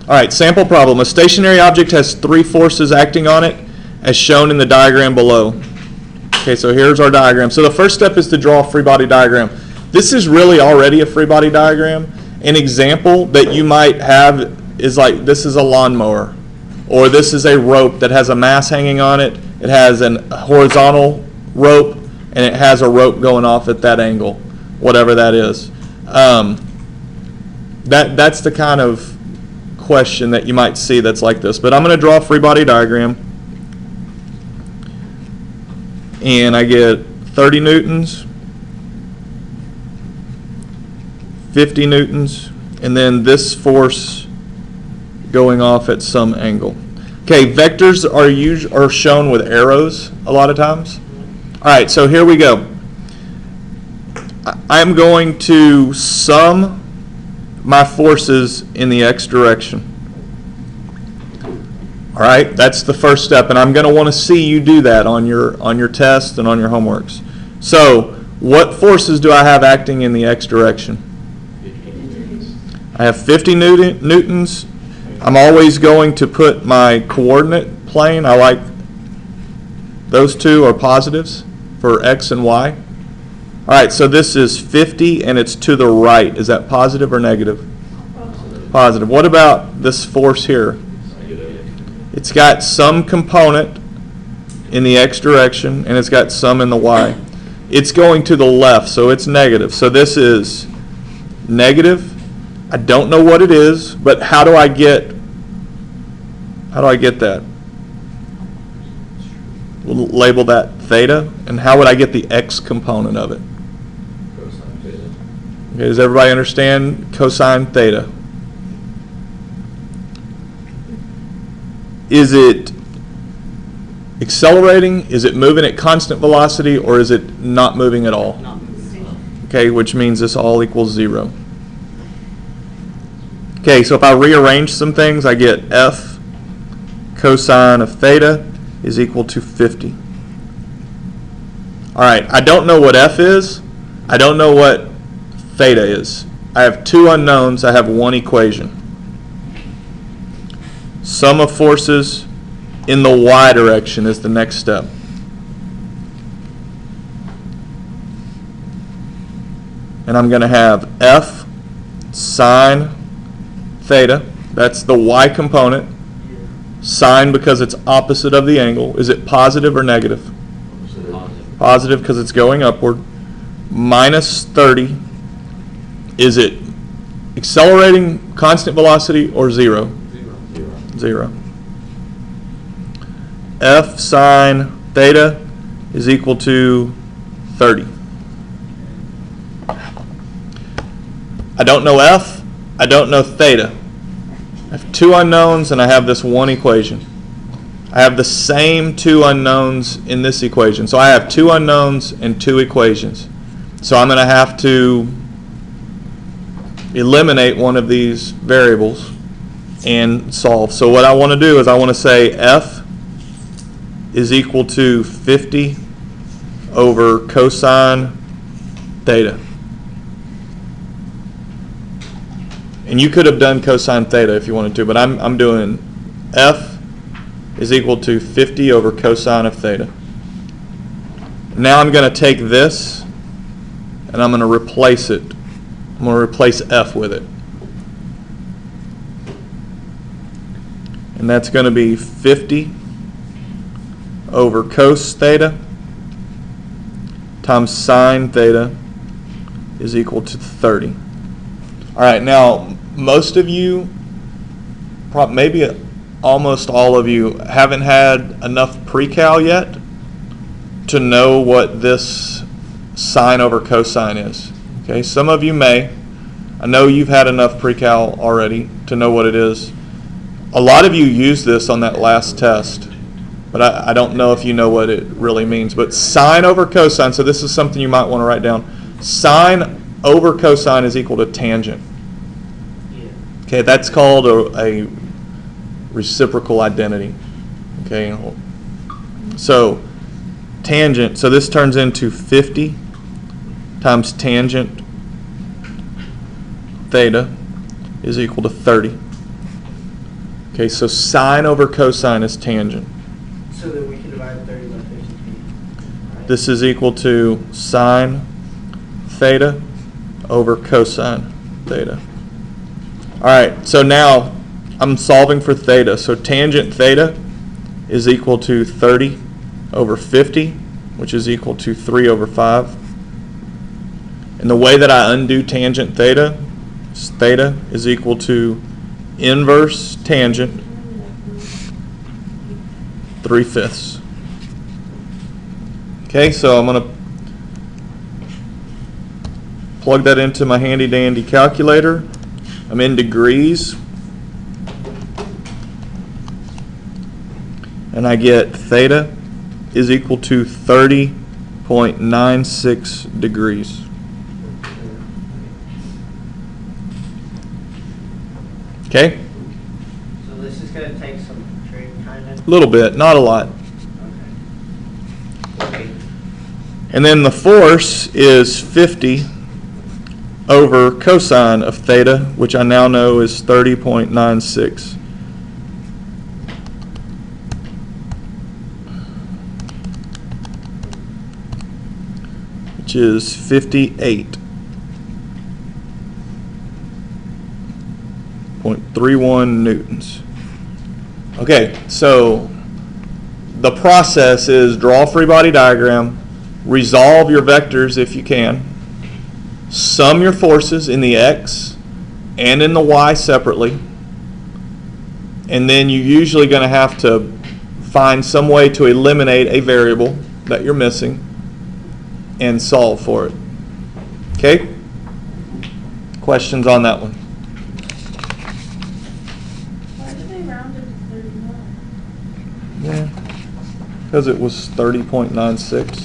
All right, sample problem. A stationary object has three forces acting on it as shown in the diagram below. Okay, so here's our diagram. So the first step is to draw a free body diagram. This is really already a free body diagram. An example that you might have is like this is a lawnmower, or this is a rope that has a mass hanging on it. It has a horizontal rope, and it has a rope going off at that angle, whatever that is. That's the kind of question that you might see that's like this. But I'm going to draw a free body diagram, and I get 30 newtons, 50 newtons, and then this force going off at some angle. Okay, vectors are shown with arrows a lot of times. All right, so here we go. I'm going to sum my forces in the x direction. All right, that's the first step, and I'm going to want to see you do that on your test and on your homeworks. So, what forces do I have acting in the x direction? I have 50 newtons. I'm always going to put my coordinate plane. I like those two are positives for x and y. All right, so this is 50 and it's to the right. Is that positive or negative? Positive. What about this force here? It's got some component in the x direction and it's got some in the y. It's going to the left, so it's negative. So this is negative. I don't know what it is, but how do I get that? We'll label that theta, and how would I get the x component of it? Cosine theta. Okay, does everybody understand cosine theta? Is it accelerating? Is it moving at constant velocity, or is it not moving at all? Okay, which means this all equals 0. Okay, so if I rearrange some things, I get f cosine of theta is equal to 50. All right, I don't know what f is. I don't know what theta is. I have two unknowns. I have one equation. Sum of forces in the y direction is the next step. And I'm going to have f sine theta. That's the y component. Sine because it's opposite of the angle. Is it positive or negative? Positive because it's going upward. Minus 30. Is it accelerating, constant velocity, or 0? 0. F sine theta is equal to 30. I don't know f. I don't know theta. I have two unknowns and I have this one equation. I have the same two unknowns in this equation. So I have two unknowns and two equations. So I'm going to have to eliminate one of these variables and solve. So what I want to do is I want to say f is equal to 50 over cosine theta. And you could have done cosine theta if you wanted to, but I'm doing f is equal to 50 over cosine of theta. Now I'm going to take this and I'm going to replace it. I'm going to replace f with it. And that's going to be 50 over cos theta times sine theta is equal to 30. All right, now most of you, maybe almost all of you, haven't had enough pre-cal yet to know what this sine over cosine is. Okay, some of you may. I know you've had enough pre-cal already to know what it is. A lot of you used this on that last test, but I don't know if you know what it really means. But sine over cosine, so this is something you might want to write down. Sine over cosine is equal to tangent. Okay, that's called a reciprocal identity. Okay, so tangent, so this turns into 50 times tangent theta is equal to 30. Okay, so sine over cosine is tangent. So that we can divide 30 by 50. Right? This is equal to sine theta over cosine theta. All right, so now I'm solving for theta. So tangent theta is equal to 30 over 50, which is equal to 3 over 5. And the way that I undo tangent theta is equal to inverse tangent 3/5. Okay, so I'm going to plug that into my handy dandy calculator. I'm in degrees. And I get theta is equal to 30.96 degrees. Okay? So this is going to take some trick, kind of. A little bit, not a lot. Okay. And then the force is 50 over cosine of theta, which I now know is 30.96. Which is 58.31 newtons. Okay, so the process is draw a free body diagram, resolve your vectors if you can, sum your forces in the x and in the y separately, and then you're usually going to have to find some way to eliminate a variable that you're missing and solve for it. Okay? Questions on that one? Why did they round it to 39? Yeah, because it was 30.96.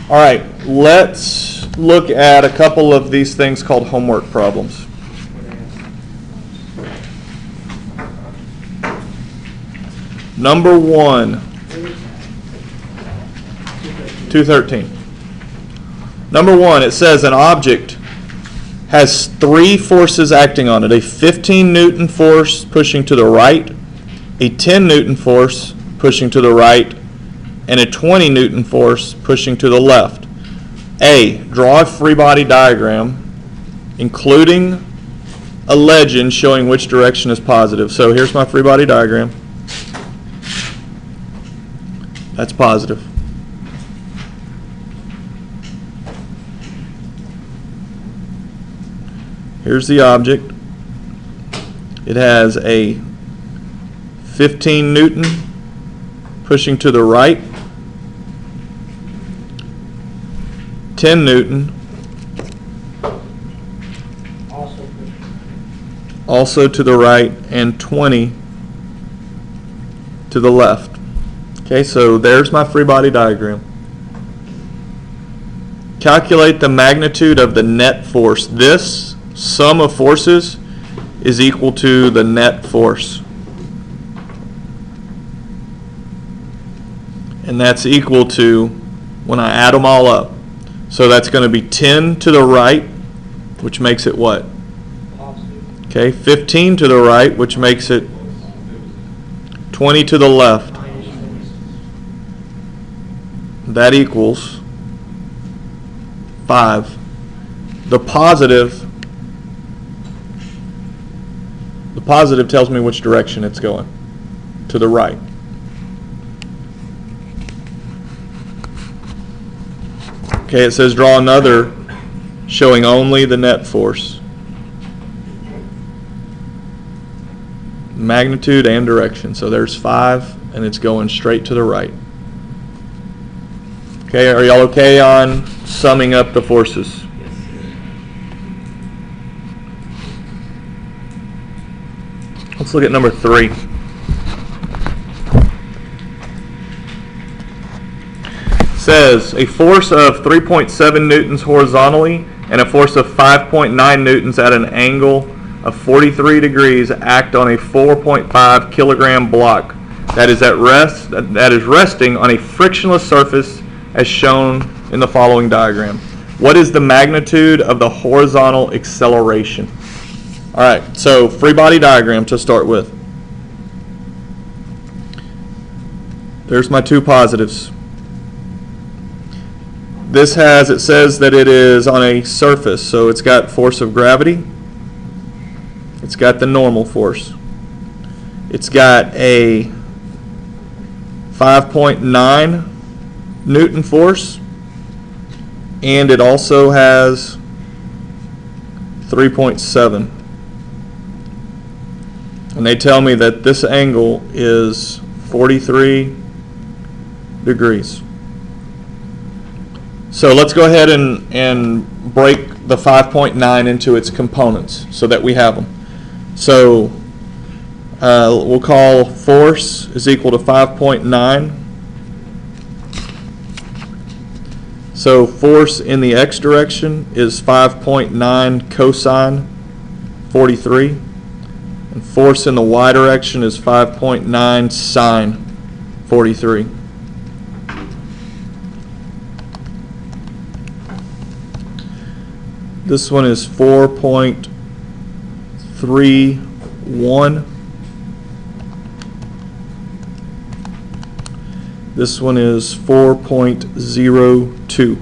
All right, let's look at a couple of these things called homework problems. Number 1, 213. Number 1, it says an object has 3 forces acting on it. A 15 Newton force pushing to the right, a 10 Newton force pushing to the right, and a 20 Newton force pushing to the left. A, draw a free body diagram including a legend showing which direction is positive. So here's my free body diagram. That's positive. Here's the object. It has a 15 Newton pushing to the right, 10 Newton also to the right, and 20 to the left. Okay, so there's my free body diagram. Calculate the magnitude of the net force. This sum of forces is equal to the net force. And that's equal to, when I add them all up, so that's going to be 10 to the right, which makes it what? Okay, 15 to the right, which makes it 20 to the left. That equals 5. The positive tells me which direction it's going, to the right. Okay, it says draw another showing only the net force, magnitude and direction. So there's 5, and it's going straight to the right. Okay, are y'all okay on summing up the forces? Let's look at number 3. It says a force of 3.7 newtons horizontally and a force of 5.9 newtons at an angle of 43 degrees act on a 4.5 kilogram block that is resting on a frictionless surface as shown in the following diagram. What is the magnitude of the horizontal acceleration? All right, so free body diagram to start with. There's my two positives. This it says that it is on a surface, so it's got force of gravity. It's got the normal force. It's got a 5.9 Newton force, and it also has 3.7. And they tell me that this angle is 43 degrees. So let's go ahead and break the 5.9 into its components so that we have them. So we'll call force is equal to 5.9. So force in the x direction is 5.9 cosine 43. And force in the y direction is 5.9 sine 43. This one is 4.31. This one is 4.02.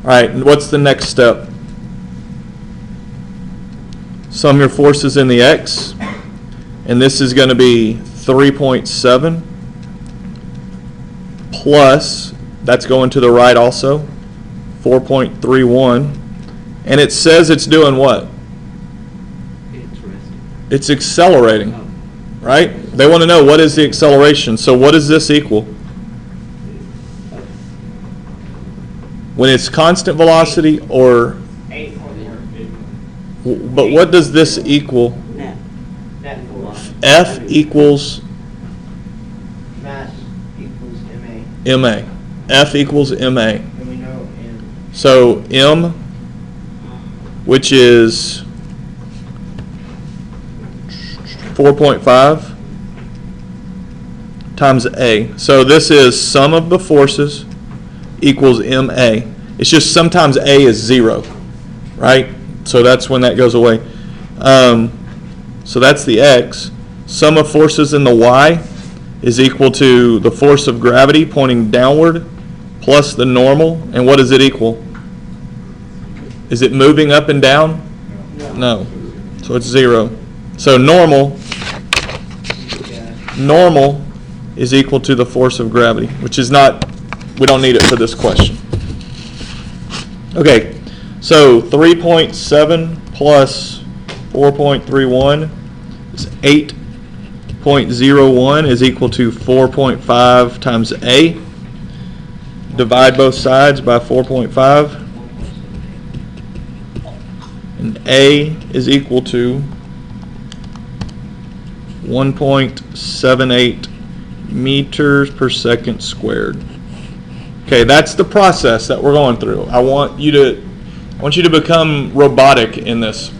All right, and what's the next step? Sum your forces in the x, and this is going to be 3.7 plus, that's going to the right also, 4.31. And it says it's doing what? It's accelerating, right? They want to know what is the acceleration. So what does this equal? When it's constant velocity or... 8.1. But what does this equal? Net force. F equals Mass equals MA. MA. F equals MA. And we know M. So M, which is 4.5 times A. So this is sum of the forces equals MA. It's just sometimes A is 0, right? So that's when that goes away. So that's the X. Sum of forces in the Y is equal to the force of gravity pointing downward plus the normal. And what does it equal? Is it moving up and down? No. So it's 0. So normal is equal to the force of gravity, which is not, we don't need it for this question. Okay, so 3.7 plus 4.31 is 8.01 is equal to 4.5 times A. Divide both sides by 4.5. And A is equal to 1.78 meters per second squared. Okay, that's the process that we're going through. I want you to become robotic in this.